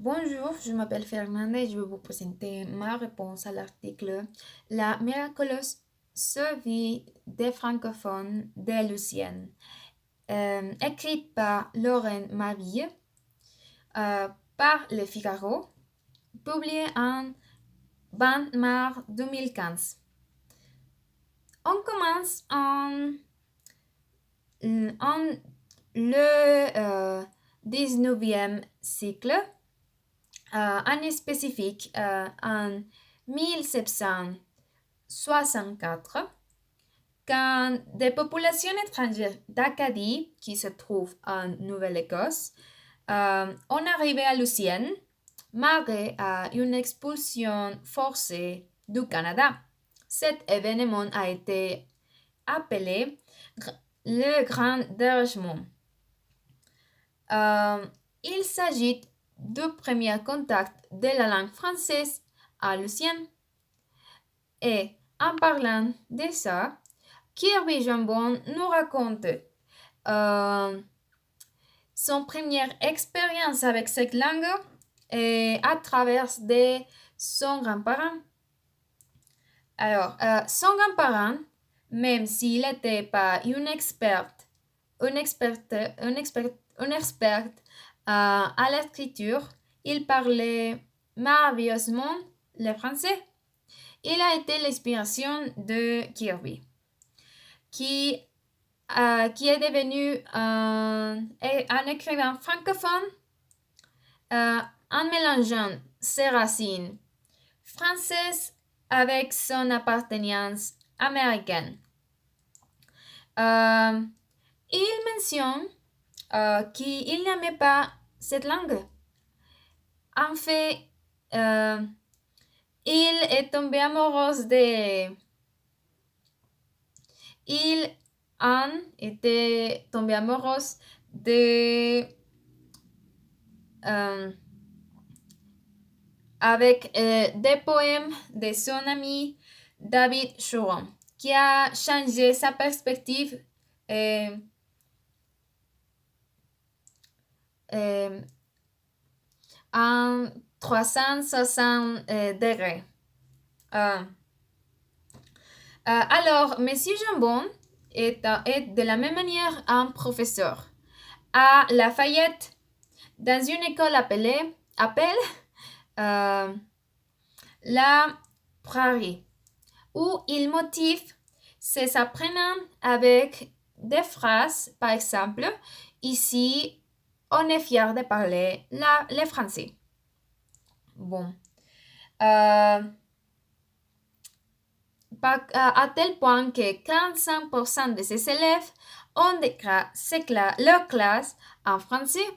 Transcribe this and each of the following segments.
Bonjour, je m'appelle Fernanda et je vais vous présenter ma réponse à l'article La miraculeuse vie des francophones de Lucienne, écrite par Lorraine Maville, par Le Figaro, publiée en 20 mars 2015. On commence en le 19e siècle. Année spécifique en 1764, quand des populations étrangères d'Acadie, qui se trouvent en Nouvelle-Écosse, ont arrivé à Lucienne malgré une expulsion forcée du Canada. Cet événement a été appelé le Grand Dérangement. Il s'agit du premier contact de la langue française à Lucienne. Et en parlant de ça, Kirby Jambon nous raconte son première expérience avec cette langue et à travers de son grand-parent. Alors, son grand-parent, même s'il n'était pas une experte à l'écriture, il parlait merveilleusement le français. Il a été l'inspiration de Kirby, qui est devenu un écrivain francophone en mélangeant ses racines françaises avec son appartenance américaine. Il mentionne qu'il n'aimait pas cette langue. En fait, il est tombé amoureux de... Il en était tombé amoureux de... avec des poèmes de son ami David Churon, qui a changé sa perspective en 360 degrés. Alors, Monsieur Jambon est de la même manière un professeur à Lafayette, dans une école appelle la Prairie, où il motive ses apprenants avec des phrases, par exemple, ici, on est fier de parler le français. Bon. À tel point que 45% de ses élèves ont leur classe en français.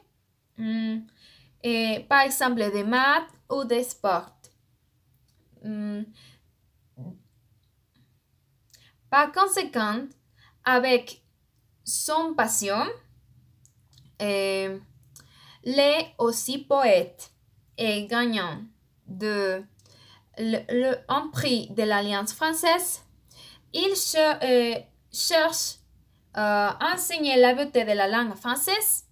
Et par exemple, des maths ou des sports. Par conséquent, avec son passion, il est aussi poète et gagnant un prix de l'Alliance française. Il cherche à enseigner la beauté de la langue française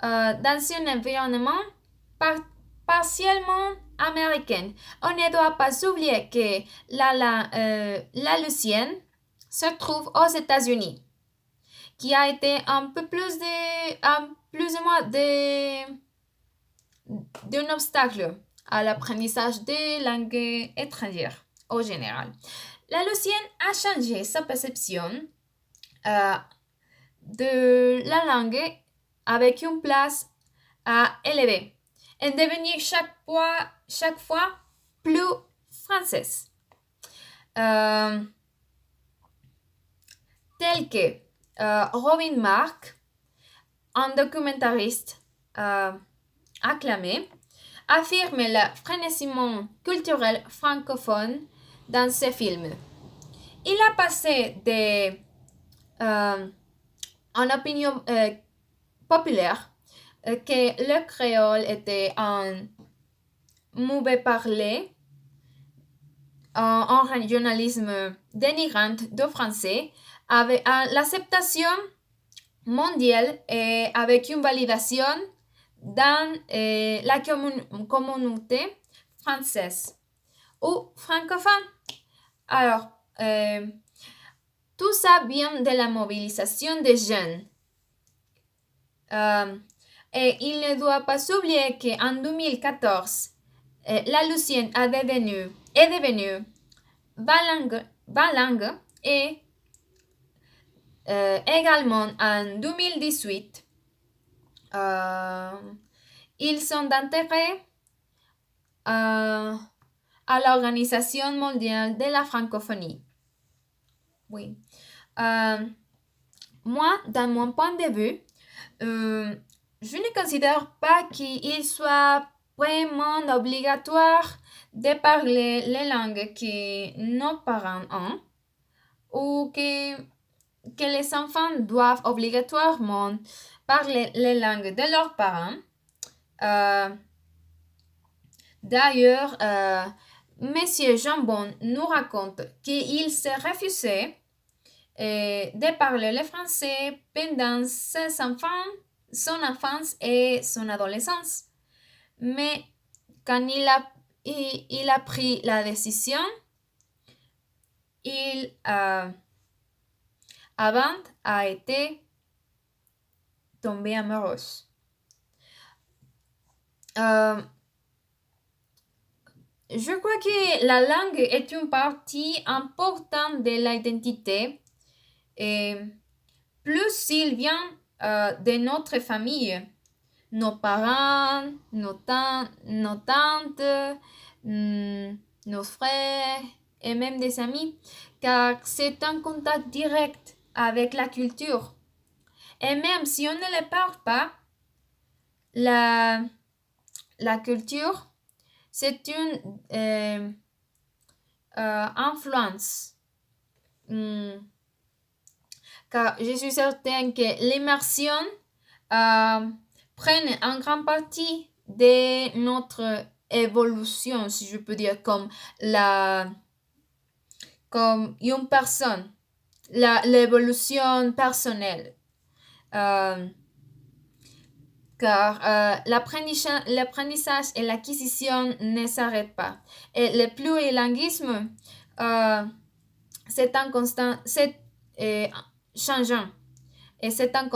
dans un environnement partiellement américain. On ne doit pas oublier que la Lucienne se trouve aux États-Unis, qui a été un peu plus ou moins d'un obstacle à l'apprentissage des langues étrangères au général. La Lucienne a changé sa perception de la langue avec une place à élever et devenir chaque fois plus française. Tel que Robin Mark, un documentariste acclamé, affirme le frémissement culturel francophone dans ses films. Il a passé en opinion populaire que le créole était un mauvais parler, un régionalisme dénigrant du français, avec l'acceptation mondiale et avec une validation dans la communauté française ou francophone. Alors, tout ça vient de la mobilisation des jeunes. Et il ne doit pas s'oublier qu'en 2014, la Louisiane est devenue bilingue et également en 2018, ils sont intégrés à l'Organisation mondiale de la francophonie. Oui. Moi, dans mon point de vue, je ne considère pas qu'il soit vraiment obligatoire de parler les langues que nos parents ont ou que les enfants doivent obligatoirement parler les langues de leurs parents. D'ailleurs, Monsieur Jambon nous raconte qu'il s'est refusé de parler le français pendant son enfance et son adolescence. Mais quand il a pris la décision, avant a été tombé amoureuse. Je crois que la langue est une partie importante de l'identité et plus s'il vient de notre famille, nos parents, nos tantes, nos frères et même des amis, car c'est un contact direct avec la culture. Et même si on ne le parle pas, la culture, c'est une influence. Car je suis certaine que l'immersion prenne en grande partie de notre évolution, si je peux dire, comme une personne, l'évolution personnelle. Car l'apprentissage et l'acquisition ne s'arrêtent pas. Et le plurilinguisme, c'est un constant, c'est changeant. Et c'est une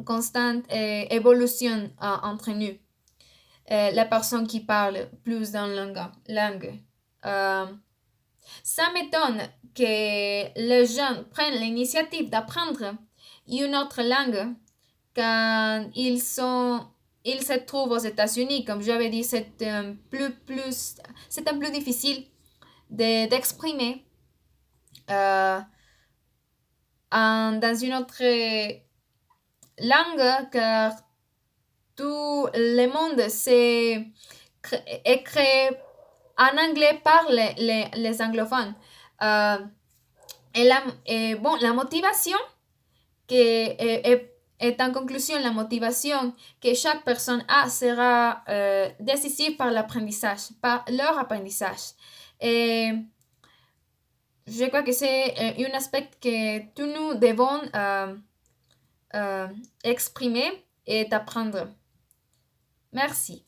constante évolution entre nous. Les personnes qui parlent plus dans langue. Ça m'étonne que les gens prennent l'initiative d'apprendre une autre langue quand ils se trouvent aux États-Unis. Comme j'avais dit, c'est un peu difficile d'exprimer dans une autre langue, car tout le monde est créé en anglais par les anglophones. La motivation est en conclusion, la motivation que chaque personne a sera décisive par leur apprentissage. Et je crois que c'est un aspect que tous nous devons exprimer et apprendre. Merci.